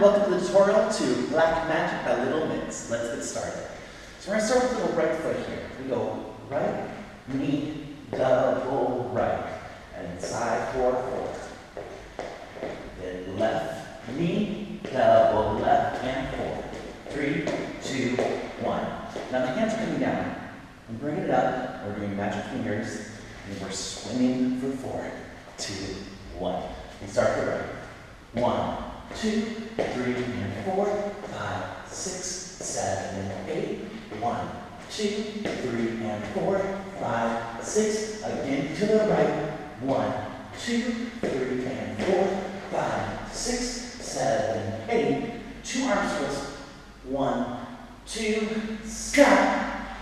welcome to the tutorial to Black Magic by Little Mix. Let's get started. So we're going to start with the little right foot here. We go right, knee, double right, and side forward. Then left, knee, double left, and forward. 3, 2, 1. Now the hands are coming down. I'm bringing it up. We're doing magic fingers, and we're swinging for 4, 2, 1. We start the right. 1, 2, 3, and 4, 5, 6, 7, and 8. 1, 2, 3, and 4, 5, 6. Again to the right. 1, 2, 3, and 4, 5, 6, 7, 8. 2 arm swivels. 1, 2, snap,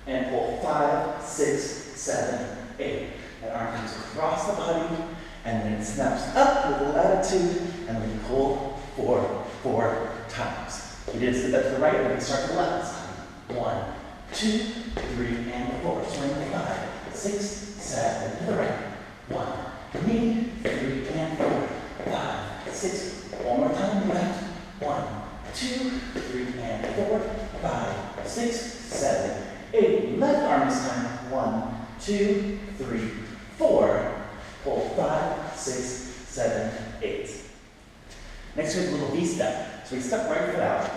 and pull 5, 6, 7, 8. That arm comes across the body, and then it snaps up with a little attitude, and we pull 4 times. We did sit up to the right, and we start to the left side. 1, 2, 3, and 4. Swing 5, 6, 7 to the right. 1, knee, 3, and 4, 5, 6. One more time, left. 1, 2, 3, and 4, 5, 6, 7, 8. Left arm this time. 1, 2, 3, 4. Pull 5, 6, 7, 8. Next we have a little V step. So we step right foot out.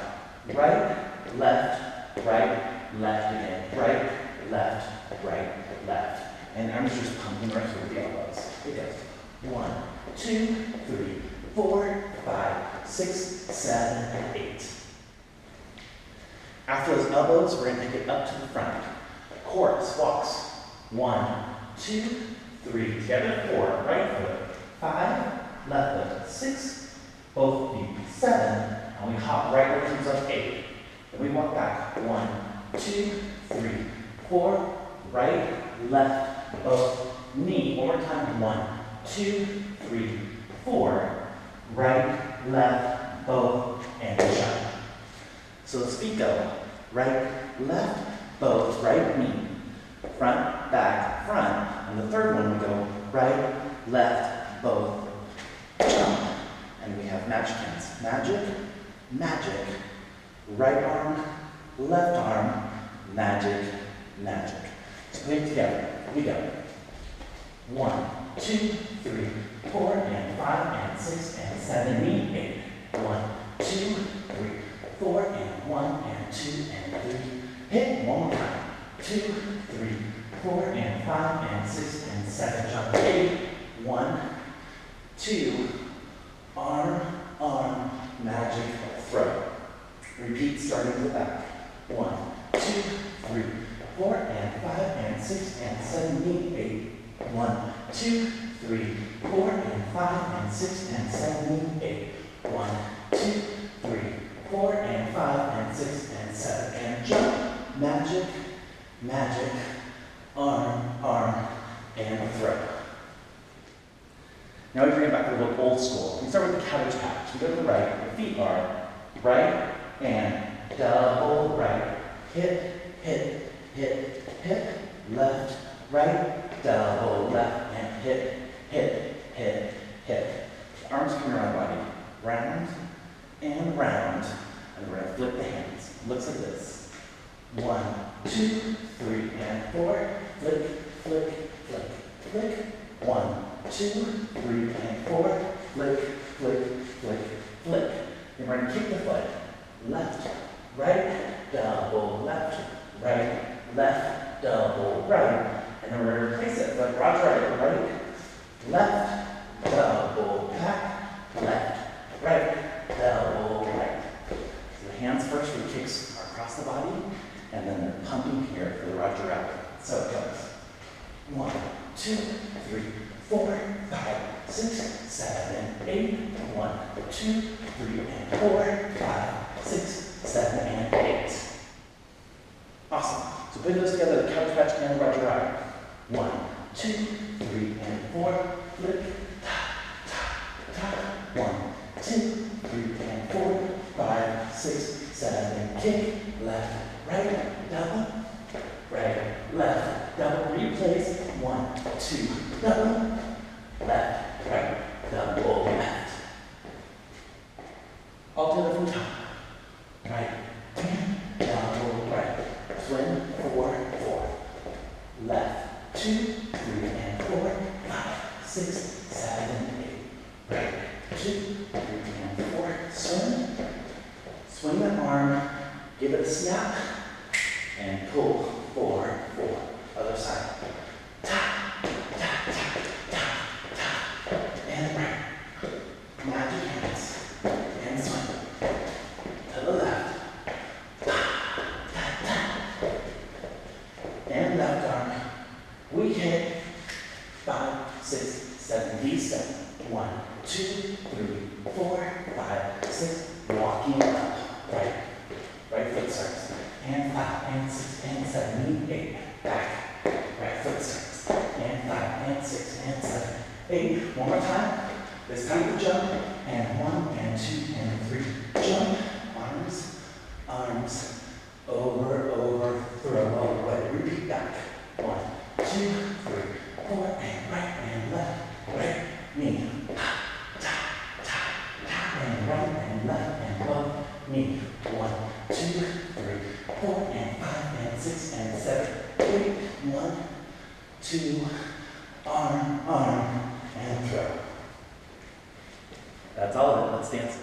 Right, left, again. Right, left. And arms just pumping right through the elbows. Here it goes. 1, 2, 3, 4, 5, 6, 7, 8. After those elbows, we're going to take it up to the front. Chorus, walks. 1, 2, 3, together, 4, right foot, 5, left foot, 6, both feet, 7, and we hop right where it comes up, 8. Then we walk back, 1, 2, 3, 4, right, left, both, knee, one more time, 1, 2, 3, 4, right, left, both, and jump. So let's feet go, right, left, both, right knee, front, back, front. And the third one we go right, left, both, jump. And we have magic hands. Magic, magic. Right arm, left arm, magic, magic. So put it together. We go. 1, 2, 3, 4, and 5, and 6, and 7, knee, 8. 1, 2, 3, 4, and 1, and 2, and 3. Hit one more time. 2, 3, 4, and 5, and 6, and 7. Jump 8. 1, 2, arm, magic, throw. Repeat starting to the back. 1, 2, 3, 4, and 5, and 6, and 7, knee, 8. 1, 2, 3, 4, and 5, and 6, and 7, knee, 8. 1, 2, 3, 4, and 5, and 6, and 7. And jump, magic, magic, arm, and throw. Now we bring it back to a little old school. We start with the cabbage patch. We go to the right. The feet are right and double right. Hit, left, right, double left, and hit. The arms come around the body. Round and round. And we're going to flip the hands. Looks like this. 1, 2, 3, and 4. Flick. 1, 2, 3, and 4. Flick. Then we're going to kick the foot. Left, right, double left, right, left, double right. And then we're going to replace it like Roger right, left, double back, left, right, double right. So the hands first for the kicks are across the body, and then they're pumping here for the Roger Rabbit. So it goes. 1, 2, 3, 4, 5, 6, 7, 8. 1, 2, 3, and 4, 5, 6, 7, and 8. Awesome. So put those together, the Cabbage Patch and the Roger Rabbit. 1, 2, 3, and 4. Flip, tap. 1, 2, 3, and 4, 5, 6, 7, and kick. Left, right, double. Right, left, double. Replace. 1, 2, double. Left, right, double, left. Alternate from top. Right, and double right. Twin, 4, 4. Left, 2, 3, and 4, 5, 6, 7, 8. Right, 2, 3, and 4. Swing. Swing the arm, give it a snap, and pull. 4, 4. Other side. Tap, tap, tap, tap, tap. And right. Magic hands. And swing. To the left. Tap, tap, tap. And left arm. We hit 5, 6, 7. V-step. 1, 2, 3, 4, 5, 6. Walking up. Right. Right foot starts. And 5, and 6, and 7, 8. Back. Right foot starts. And 5, and 6, and 7, 8. One more time. This time we jump. And 1, and 2, and 3. Jump. Arms. Arms. Over, over, throw away. Repeat back. 1, 2, 3, 4, and right, and left. Right. Knee. Tap, tap, tap, tap, and right, and left, and low. Knee. 1, 2, 3, 4, and 5, and 6, and 7, 8. 1, 2, arm, arm, and throw. That's all of it. Let's dance.